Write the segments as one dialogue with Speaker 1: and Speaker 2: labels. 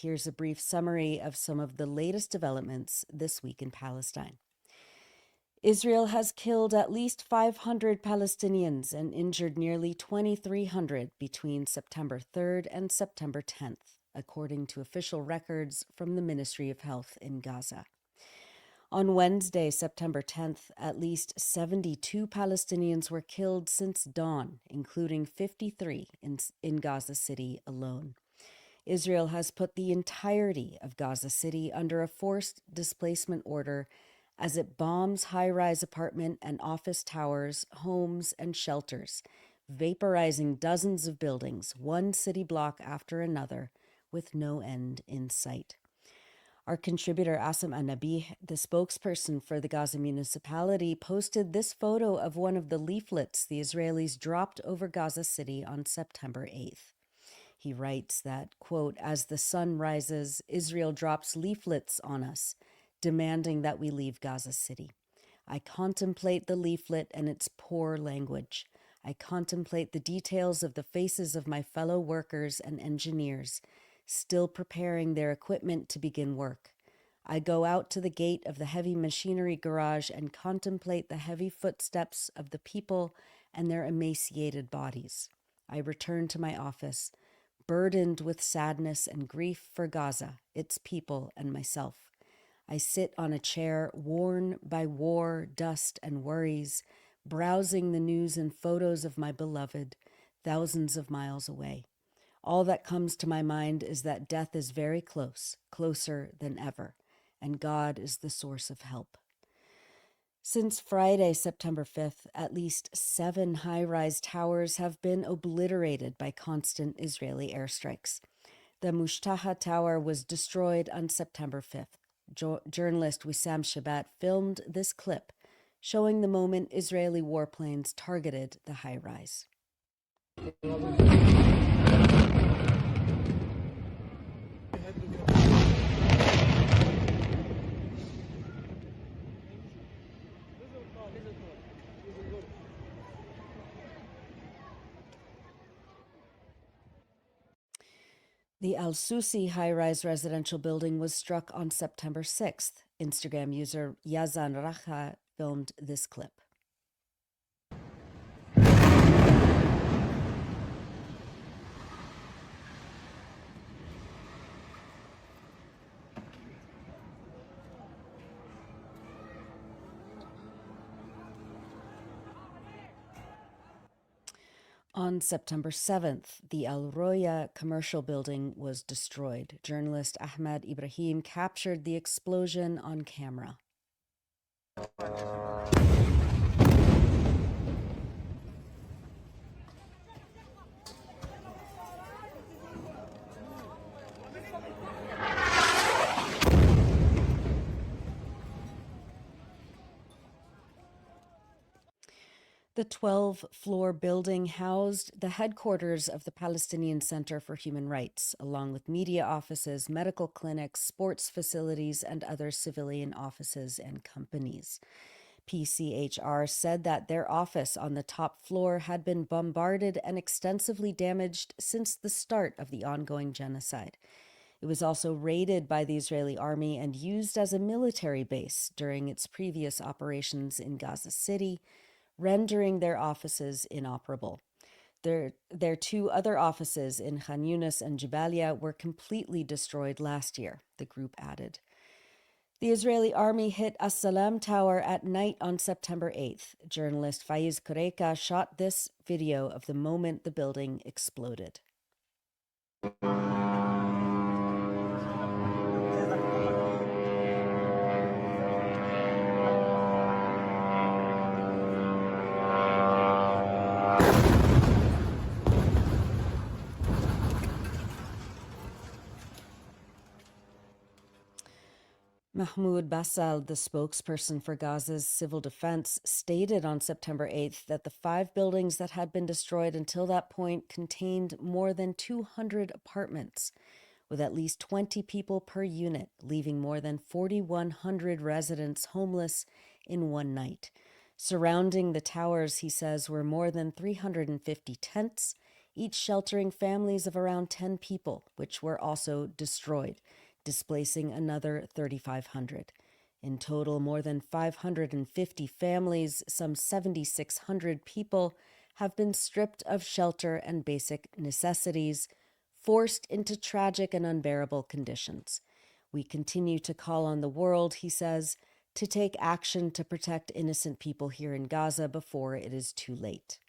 Speaker 1: Here's a brief summary of some of the latest developments this week in Palestine. Israel has killed at least 500 Palestinians and injured nearly 2,300 between September 3rd and September 10th, according to official records from the Ministry of Health in Gaza. On Wednesday, September 10th, at least 72 Palestinians were killed since dawn, including 53 in Gaza City alone. Israel has put the entirety of Gaza City under a forced displacement order as it bombs high-rise apartment and office towers, homes, and shelters, vaporizing dozens of buildings, one city block after another, with no end in sight. Our contributor, Asim Annabi, the spokesperson for the Gaza municipality, posted this photo of one of the leaflets the Israelis dropped over Gaza City on September 8th. He writes that, quote, "As the sun rises, Israel drops leaflets on us, demanding that we leave Gaza City. I contemplate the leaflet and its poor language. I contemplate the details of the faces of my fellow workers and engineers, still preparing their equipment to begin work. I go out to the gate of the heavy machinery garage and contemplate the heavy footsteps of the people and their emaciated bodies. I return to my office, burdened with sadness and grief for Gaza, its people, and myself. I sit on a chair worn by war, dust, and worries, browsing the news and photos of my beloved, thousands of miles away. All that comes to my mind is that death is very close, closer than ever, and God is the source of help." Since Friday, September 5th, at least 7 high-rise towers have been obliterated by constant Israeli airstrikes. The Mushtaha Tower was destroyed on September 5th. Journalist Wissam Shabat filmed this clip showing the moment Israeli warplanes targeted the high-rise. The Al-Susi high-rise residential building was struck on September 6th. Instagram user Yazan Racha filmed this clip. On September 7th, the Al Roya commercial building was destroyed. Journalist Ahmed Ibrahim captured the explosion on camera. The 12-floor building housed the headquarters of the Palestinian Center for Human Rights, along with media offices, medical clinics, sports facilities, and other civilian offices and companies. PCHR said that their office on the top floor had been bombarded and extensively damaged since the start of the ongoing genocide. It was also raided by the Israeli army and used as a military base during its previous operations in Gaza City, rendering their offices inoperable. Their 2 other offices in Khan Yunis and Jabalia were completely destroyed last year, the group added. The Israeli army hit As-Salam Tower at night on September 8th. Journalist 𝐓𝐡𝐞 𝐄𝐥𝐿 shot this video of the moment the building exploded. Mahmoud Bassal, the spokesperson for Gaza's civil defense, stated on September 8th that the 5 buildings that had been destroyed until that point contained more than 200 apartments, with at least 20 people per unit, leaving more than 4,100 residents homeless in one night. Surrounding the towers, he says, were more than 350 tents, each sheltering families of around 10 people, which were also destroyed, displacing another 3,500. In total, more than 550 families, some 7,600 people, have been stripped of shelter and basic necessities, forced into tragic and unbearable conditions. We continue to call on the world, he says, to take action to protect innocent people here in Gaza before it is too late.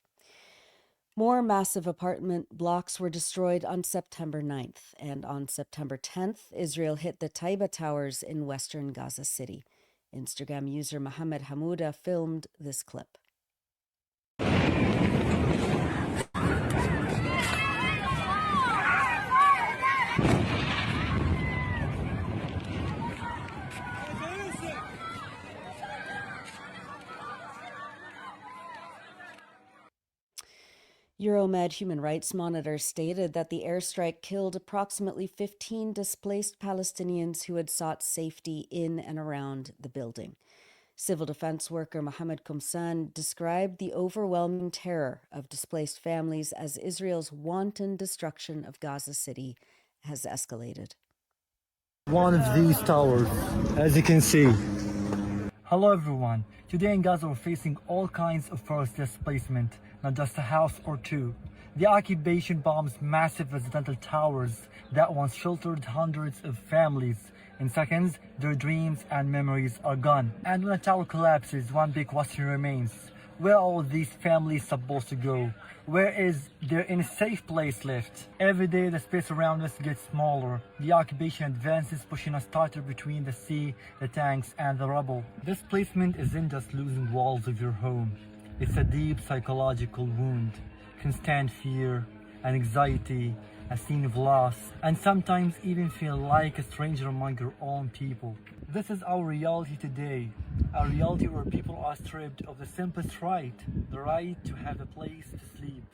Speaker 1: More massive apartment blocks were destroyed on September 9th, and on September 10th, Israel hit the Taiba Towers in western Gaza City. Instagram user Mohammed Hamouda filmed this clip. Euromed Human Rights Monitor stated that the airstrike killed approximately 15 displaced Palestinians who had sought safety in and around the building. Civil defense worker Mohammed Komsan described the overwhelming terror of displaced families as Israel's wanton destruction of Gaza City has escalated.
Speaker 2: One of these towers, as you can see. Hello everyone. Today in Gaza we're facing all kinds of forced displacement, not just a house or two. The occupation bombs massive residential towers that once sheltered hundreds of families. In seconds, their dreams and memories are gone. And when a tower collapses, one big question remains. Where are all these families supposed to go? Where is there any safe place left? Every day the space around us gets smaller. The occupation advances, pushing us tighter between the sea, the tanks and the rubble. Displacement isn't just losing walls of your home. It's a deep psychological wound. Constant fear and anxiety, a scene of loss, and sometimes even feel like a stranger among your own people. This is our reality today, a reality where people are stripped of the simplest right, the right to have a place to sleep.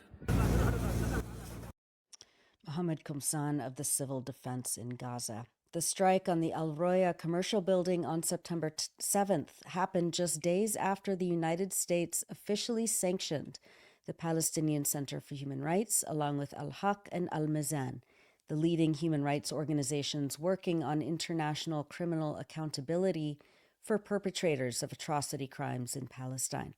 Speaker 1: Mohammed Komsan of the Civil Defense in Gaza. The strike on the Al Roya commercial building on September 7th happened just days after the United States officially sanctioned the Palestinian Center for Human Rights, along with 𝐓𝐡𝐞 and 𝐈𝐧𝐭𝐫𝐴𝐧𝐢, the leading human rights organizations working on international criminal accountability for perpetrators of atrocity crimes in Palestine.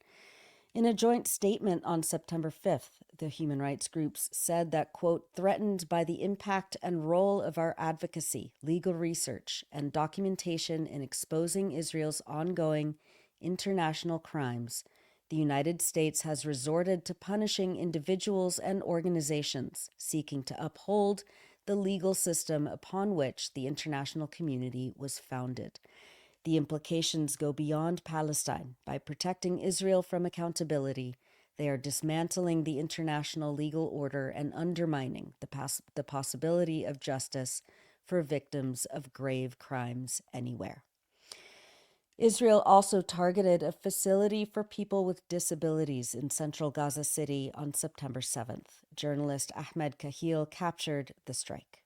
Speaker 1: In a joint statement on September 5th, the human rights groups said that, quote, threatened by the impact and role of our advocacy, legal research, and documentation in exposing Israel's ongoing international crimes, the United States has resorted to punishing individuals and organizations seeking to uphold the legal system upon which the international community was founded. The implications go beyond Palestine. By protecting Israel from accountability, they are dismantling the international legal order and undermining the possibility of justice for victims of grave crimes anywhere. Israel also targeted a facility for people with disabilities in central Gaza City on September 7th. Journalist 𝐓𝐡𝐞 𝐄𝐥𝐞𝐿 captured the strike.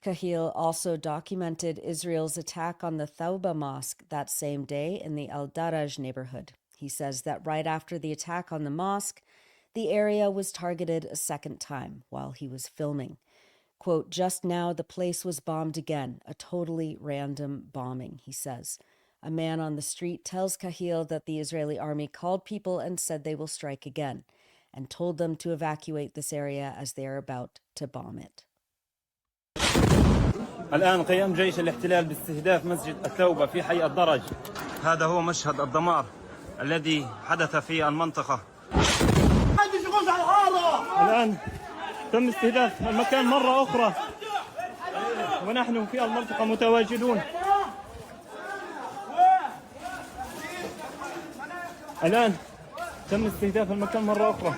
Speaker 1: 𝐄𝐥𝐿 also documented Israel's attack on the Thawba Mosque that same day in the Al-Daraj neighborhood. He says that right after the attack on the mosque, the area was targeted a second time while he was filming. Quote, just now the place was bombed again, a totally random bombing, he says. A man on the street tells 𝐄𝐥𝐿 that the Israeli army called people and said they will strike again, and told them to evacuate this area as they are about to bomb it.
Speaker 3: الآن قيام جيش الاحتلال باستهداف مسجد التوبة في حي الدرج. هذا هو مشهد الدمار الذي حدث في المنطقة. الآن تم استهداف المكان مرة أخرى ونحن في المنطقة متواجدون. الآن تم استهداف المكان مرة أخرى.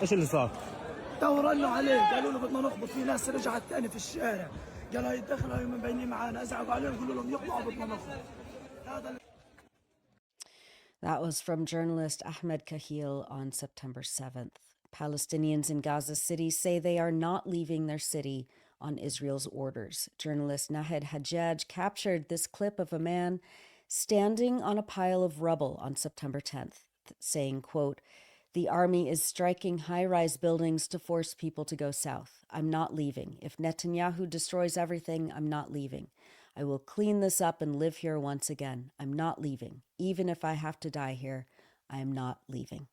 Speaker 3: ايش اللي صار؟
Speaker 4: رنوا عليه قالوا له بدنا نخبط في ناس رجعت ثاني في الشارع قالوا يدخلوا من بيني معانا ازعجوا عليهم قالوا لهم يطلعوا بدنا نخبط
Speaker 1: That was from journalist 𝐓𝐡𝐞 𝐄𝐥𝐞𝐜 on September 7th. Palestinians in Gaza City say they are not leaving their city on Israel's orders. Journalist Nahed Hajjaj captured this clip of a man standing on a pile of rubble on September 10th, saying, quote, "The army is striking high-rise buildings to force people to go south. I'm not leaving. If Netanyahu destroys everything, I'm not leaving. I will clean this up and live here once again. I'm not leaving. Even if I have to die here, I am not leaving."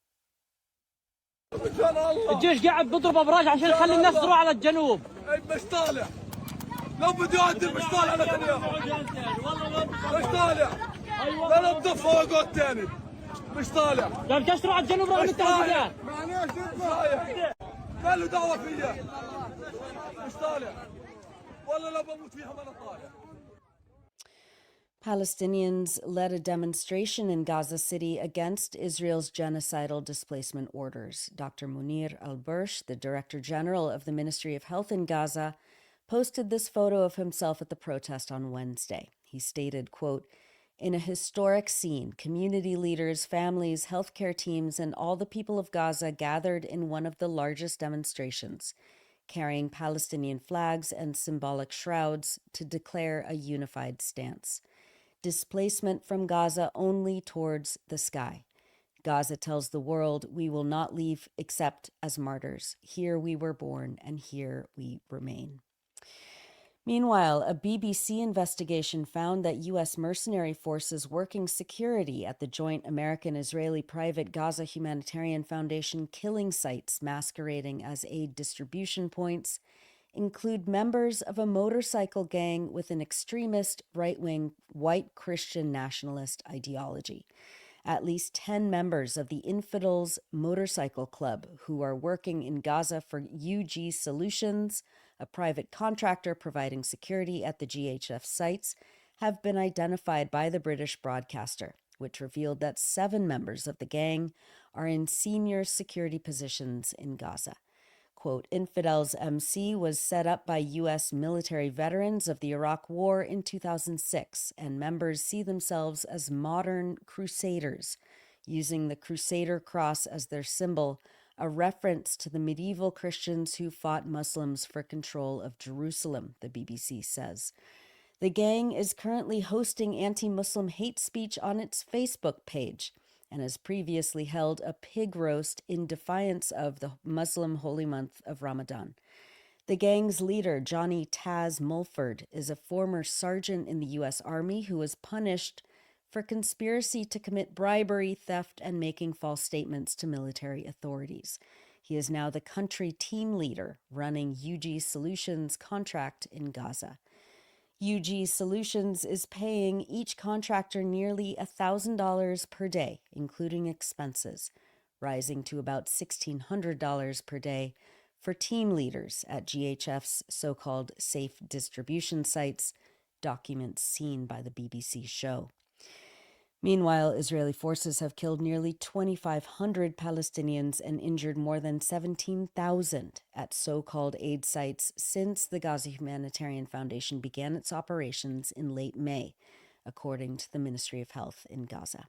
Speaker 5: الجيش قاعد بيضرب ابراج عشان يخلي الناس تروح على الجنوب.
Speaker 4: مش طالع. لو بده يعدي مش طالع نتنياهو. مش طالع. لا بضفه وقعد ثاني. مش طالع.
Speaker 5: طيب ليش تروح على الجنوب رغم التهديدات؟
Speaker 4: معلش رايح. ما له دعوه فيا. مش طالع. والله لو بموت فيها ما انا طالع.
Speaker 1: Palestinians led a demonstration in Gaza City against Israel's genocidal displacement orders. Dr. Munir al-Bursh, the Director General of the Ministry of Health in Gaza, posted this photo of himself at the protest on Wednesday. He stated, quote, "In a historic scene, community leaders, families, healthcare teams, and all the people of Gaza gathered in one of the largest demonstrations, carrying Palestinian flags and symbolic shrouds to declare a unified stance. Displacement from Gaza only towards the sky. Gaza tells the world we will not leave except as martyrs. Here we were born and here we remain." Meanwhile, a BBC investigation found that U.S. mercenary forces working security at the joint American-Israeli private Gaza Humanitarian Foundation killing sites masquerading as aid distribution points include members of a motorcycle gang with an extremist right-wing white Christian nationalist ideology. At least 10 members of the Infidels Motorcycle Club, who are working in Gaza for UG Solutions, a private contractor providing security at the GHF sites, have been identified by the British broadcaster, which revealed that 7 members of the gang are in senior security positions in Gaza. Quote, "Infidels MC was set up by U.S. military veterans of the Iraq War in 2006, and members see themselves as modern crusaders, using the Crusader cross as their symbol, a reference to the medieval Christians who fought Muslims for control of Jerusalem," the BBC says. The gang is currently hosting anti-Muslim hate speech on its Facebook page and has previously held a pig roast in defiance of the Muslim holy month of Ramadan. The gang's leader, Johnny Taz Mulford, is a former sergeant in the U.S. Army who was punished for conspiracy to commit bribery, theft, and making false statements to military authorities. He is now the country team leader running UG Solutions contract in Gaza. UG Solutions is paying each contractor nearly $1,000 per day, including expenses, rising to about $1,600 per day for team leaders at GHF's so-called safe distribution sites, documents seen by the BBC show. Meanwhile, Israeli forces have killed nearly 2,500 Palestinians and injured more than 17,000 at so-called aid sites since the Gaza Humanitarian Foundation began its operations in late May, according to the Ministry of Health in Gaza.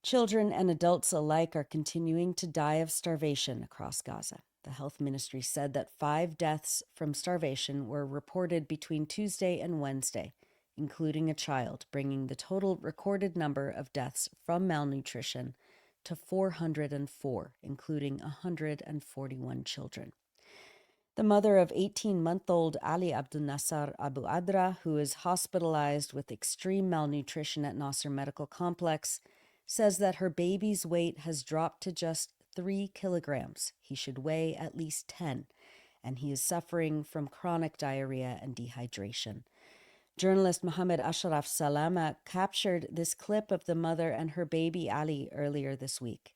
Speaker 1: Children and adults alike are continuing to die of starvation across Gaza. The health ministry said that 5 deaths from starvation were reported between Tuesday and Wednesday, including a child, bringing the total recorded number of deaths from malnutrition to 404, including 141 children. The mother of 18-month-old Ali Abdul Nasser Abu Adra, who is hospitalized with extreme malnutrition at Nasser Medical Complex, says that her baby's weight has dropped to just 3 kilograms. He should weigh at least 10, and he is suffering from chronic diarrhea and dehydration. Journalist Mohammed Ashraf Salama captured this clip of the mother and her baby Ali earlier this week.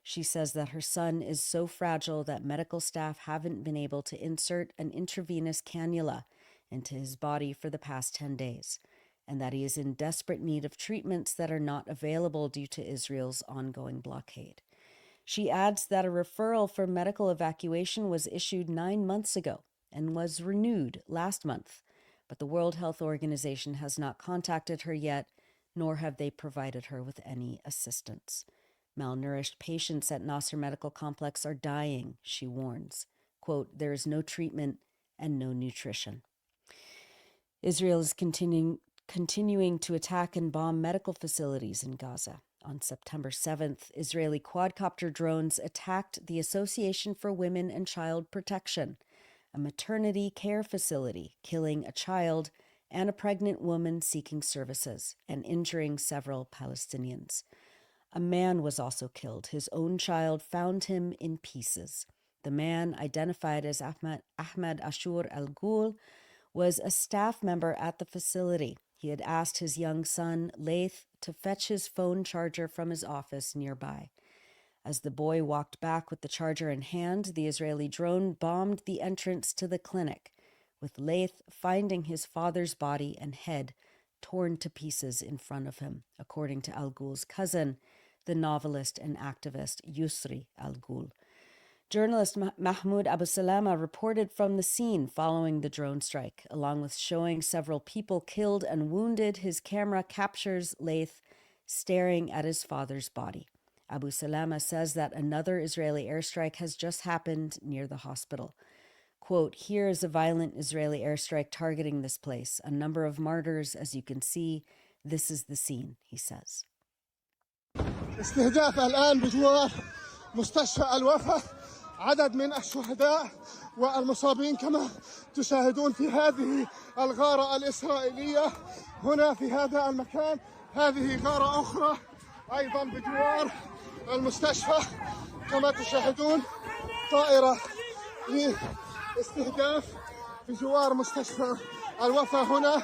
Speaker 1: She says that her son is so fragile that medical staff haven't been able to insert an intravenous cannula into his body for the past 10 days, and that he is in desperate need of treatments that are not available due to Israel's ongoing blockade. She adds that a referral for medical evacuation was issued 9 months ago and was renewed last month, but the World Health Organization has not contacted her yet, nor have they provided her with any assistance. Malnourished patients at Nasser Medical Complex are dying, she warns. Quote, there is no treatment and no nutrition. Israel is continuing to attack and bomb medical facilities in Gaza. On September 7th, Israeli quadcopter drones attacked the Association for Women and Child Protection, a maternity care facility, killing a child and a pregnant woman seeking services and injuring several Palestinians. A man was also killed. His own child found him in pieces. The man, identified as Ahmed Ashur al-Ghul, was a staff member at the facility. He had asked his young son, Laith, to fetch his phone charger from his office nearby. As the boy walked back with the charger in hand, the Israeli drone bombed the entrance to the clinic, with Laith finding his father's body and head torn to pieces in front of him, according to al-Ghul's cousin, the novelist and activist Yusri al-Ghul. Journalist Mahmoud Abu Salama reported from the scene following the drone strike. Along with showing several people killed and wounded, his camera captures Laith staring at his father's body. Abu Salama says that another Israeli airstrike has just happened near the hospital. Quote, here is a violent Israeli airstrike targeting this place. A number of martyrs, as you can see. This is the scene, he says.
Speaker 6: استهداف الآن بجوار مستشفى الوفا عدد من الشهداء والمصابين كما تشاهدون في هذه الغارة الإسرائيلية هنا في هذا المكان. هذه غارة أخرى أيضا بجوار المستشفى كما تشاهدون طائرة لاستهداف بجوار مستشفى الوفا. هنا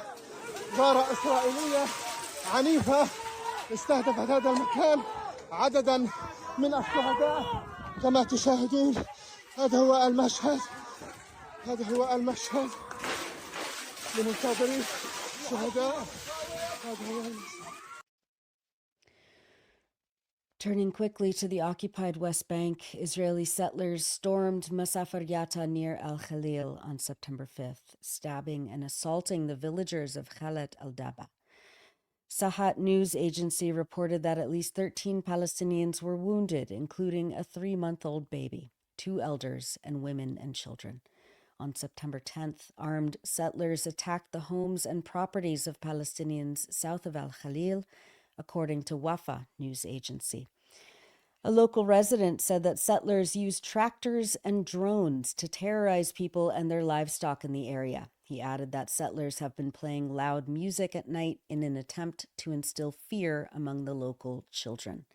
Speaker 6: غارة إسرائيلية عنيفة استهدفت هذا المكان عددا من الشهداء كما تشاهدون. هذا هو المشهد لمنتظري الشهداء. هذا هو المشهد.
Speaker 1: Turning quickly to the occupied West Bank, Israeli settlers stormed Masafar Yatta near Al-Khalil on September 5th, stabbing and assaulting the villagers of Khalat al-Daba. Sahat news agency reported that at least 13 Palestinians were wounded, including a 3-month-old baby, 2 elders, and women and children. On September 10th, armed settlers attacked the homes and properties of Palestinians south of Al-Khalil, according to Wafa news agency. A local resident said that settlers used tractors and drones to terrorize people and their livestock in the area. He added that settlers have been playing loud music at night in an attempt to instill fear among the local children.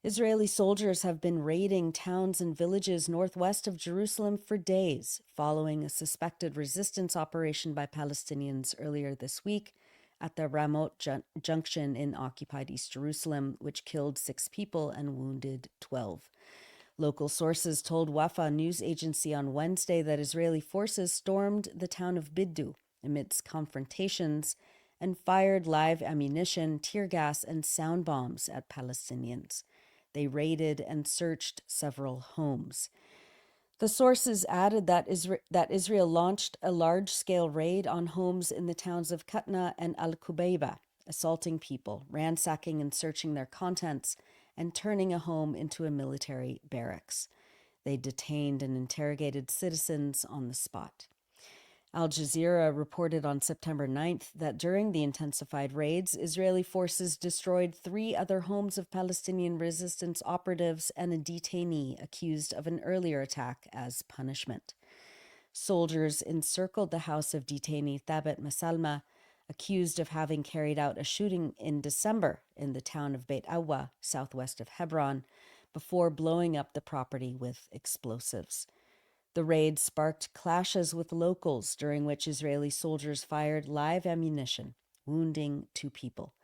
Speaker 1: Israeli soldiers have been raiding towns and villages northwest of Jerusalem for days, following a suspected resistance operation by Palestinians earlier this week at the Ramot Junction in occupied East Jerusalem, which killed 6 people and wounded 12. Local sources told Wafa news agency on Wednesday that Israeli forces stormed the town of Biddu amidst confrontations and fired live ammunition, tear gas, and sound bombs at Palestinians. They raided and searched several homes. The sources added that Israel launched a large-scale raid on homes in the towns of Qatna and Al-Kubayba, assaulting people, ransacking and searching their contents, and turning a home into a military barracks. They detained and interrogated citizens on the spot. Al Jazeera reported on September 9th that during the intensified raids, Israeli forces destroyed 3 other homes of Palestinian resistance operatives and a detainee accused of an earlier attack as punishment. Soldiers encircled the house of detainee Thabit Masalma, accused of having carried out a shooting in December in the town of Beit Awa, southwest of Hebron, before blowing up the property with explosives. The raid sparked clashes with locals, during which Israeli soldiers fired live ammunition, wounding 2 people.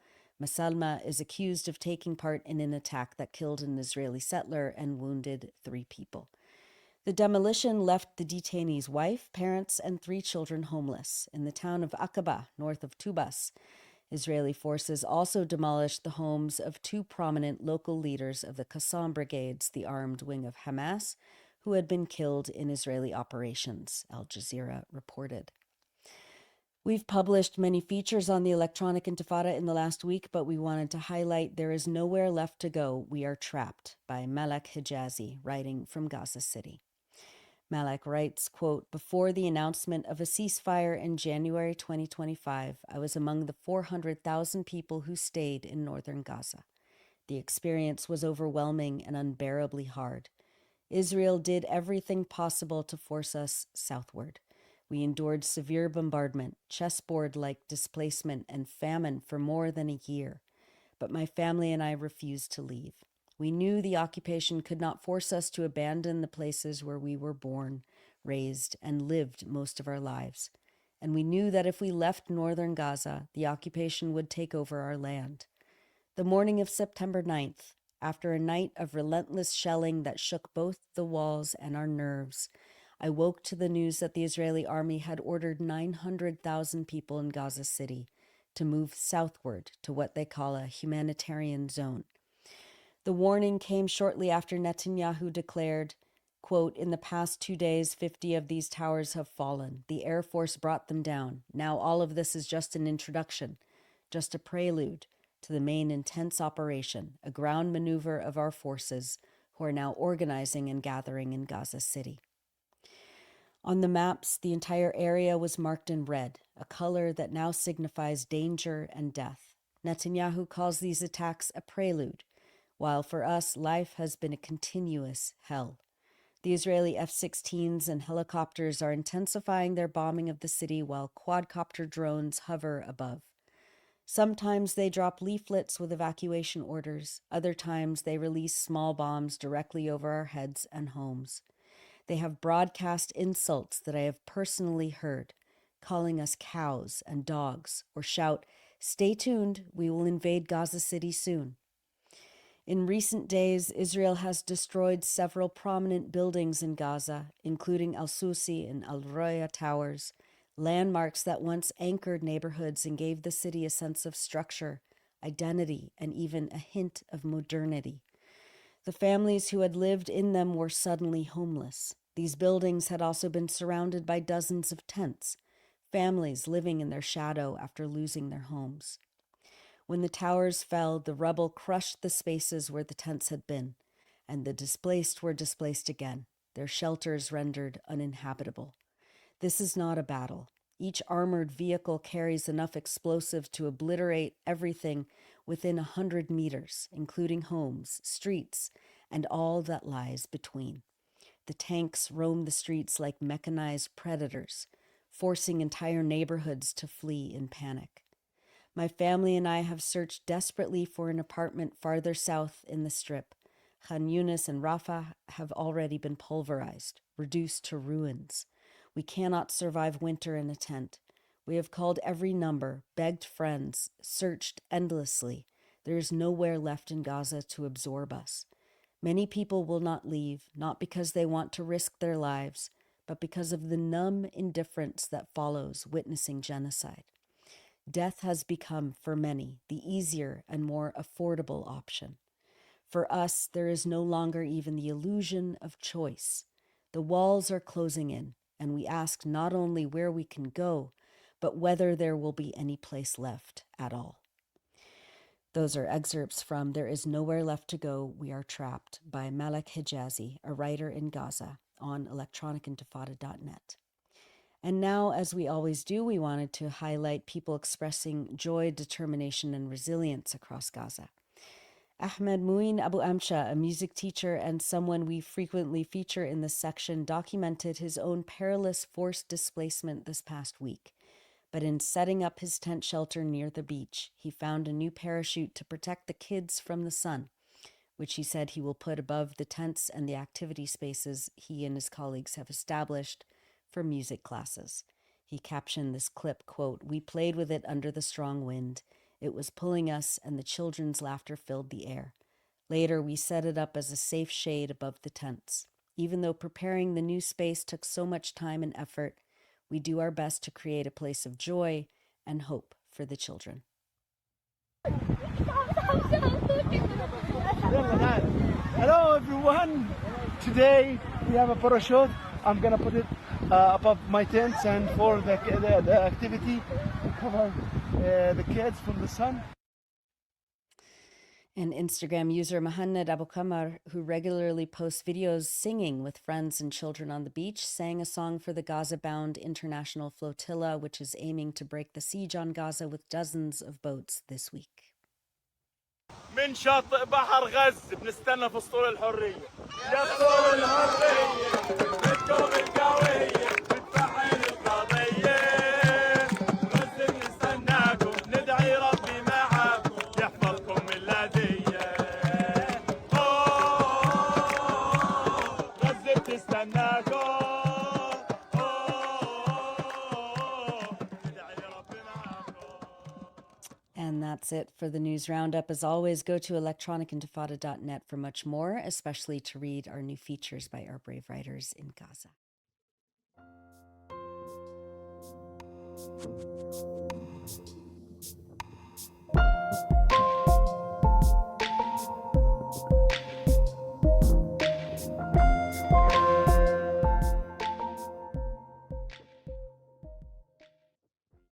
Speaker 1: Masalma is accused of taking part in an attack that killed an Israeli settler and wounded 3 people. The demolition left the detainee's wife, parents, and 3 children homeless in the town of Aqaba, north of Tubas. Israeli forces also demolished the homes of 2 prominent local leaders of the Qassam Brigades, the armed wing of Hamas, who had been killed in Israeli operations, Al Jazeera reported. We've published many features on the Electronic Intifada in the last week, but we wanted to highlight There Is Nowhere Left to Go, We Are Trapped by Malak Hijazi, writing from Gaza City. Malak writes, quote, "Before the announcement of a ceasefire in January 2025, I was among the 400,000 people who stayed in northern Gaza. The experience was overwhelming and unbearably hard. Israel did everything possible to force us southward. We endured severe bombardment, chessboard-like displacement, and famine for more than a year. But my family and I refused to leave. We knew the occupation could not force us to abandon the places where we were born, raised, and lived most of our lives. And we knew that if we left northern Gaza, the occupation would take over our land. The morning of September 9th, after a night of relentless shelling that shook both the walls and our nerves, I woke to the news that the Israeli army had ordered 900,000 people in Gaza City to move southward to what they call a humanitarian zone. The warning came shortly after Netanyahu declared, quote, "In the past 2 days, 50 of these towers have fallen. The Air Force brought them down. Now all of this is just an introduction, just a prelude to the main intense operation, a ground maneuver of our forces who are now organizing and gathering in Gaza City." On the maps, the entire area was marked in red, a color that now signifies danger and death. Netanyahu calls these attacks a prelude, while for us, life has been a continuous hell. The Israeli F-16s and helicopters are intensifying their bombing of the city while quadcopter drones hover above. Sometimes they drop leaflets with evacuation orders. Other times they release small bombs directly over our heads and homes. They have broadcast insults that I have personally heard, calling us cows and dogs, or shout, "Stay tuned, we will invade Gaza City soon." In recent days, Israel has destroyed several prominent buildings in Gaza, including Al-Susi and Al-Roya towers, landmarks that once anchored neighborhoods and gave the city a sense of structure, identity, and even a hint of modernity. The families who had lived in them were suddenly homeless. These buildings had also been surrounded by dozens of tents, families living in their shadow after losing their homes. When the towers fell, the rubble crushed the spaces where the tents had been, and the displaced were displaced again, their shelters rendered uninhabitable. This is not a battle. Each armored vehicle carries enough explosive to obliterate everything within 100 meters, including homes, streets, and all that lies between. The tanks roam the streets like mechanized predators, forcing entire neighborhoods to flee in panic. My family and I have searched desperately for an apartment farther south in the Strip. Khan Yunis and Rafah have already been pulverized, reduced to ruins. We cannot survive winter in a tent. We have called every number, begged friends, searched endlessly. There is nowhere left in Gaza to absorb us. Many people will not leave, not because they want to risk their lives, but because of the numb indifference that follows witnessing genocide. Death has become, for many, the easier and more affordable option. For us, there is no longer even the illusion of choice. The walls are closing in, and we ask not only where we can go, but whether there will be any place left at all. Those are excerpts from There Is Nowhere Left to Go, We Are Trapped by Malak Hijazi, a writer in Gaza, on electronicintifada.net. And now, as we always do, we wanted to highlight people expressing joy, determination, and resilience across Gaza. Ahmed Mouin Abu Amsha, a music teacher and someone we frequently feature in this section, documented his own perilous forced displacement this past week. But in setting up his tent shelter near the beach, he found a new parachute to protect the kids from the sun, which he said he will put above the tents and the activity spaces he and his colleagues have established for music classes. He captioned this clip, quote, "We played with it under the strong wind. It was pulling us, and the children's laughter filled the air. Later, we set it up as a safe shade above the tents. Even though preparing the new space took so much time and effort, we do our best to create a place of joy and hope for the children."
Speaker 2: Hello everyone. Today we have a parachute. I'm gonna put it
Speaker 6: above my tents, and for the activity to cover the kids from the sun.
Speaker 1: And Instagram user Mohammed Abu Kamar, who regularly posts videos singing with friends and children on the beach, sang a song for the Gaza-bound international flotilla, which is aiming to break the siege on Gaza with dozens of boats this week.
Speaker 4: من شاطئ بحر غزة بنستنى في اسطول الحرية يا اسطول الحرية بدكم القوية بتفعل القضية غزة بنستناكم ندعي ربي معاكم يحفظكم من الأذية غزة بتستناكم ندعي ربي معاكم.
Speaker 1: And that's it for the news roundup. As always, go to electronicintifada.net for much more, especially to read our new features by our brave writers in Gaza.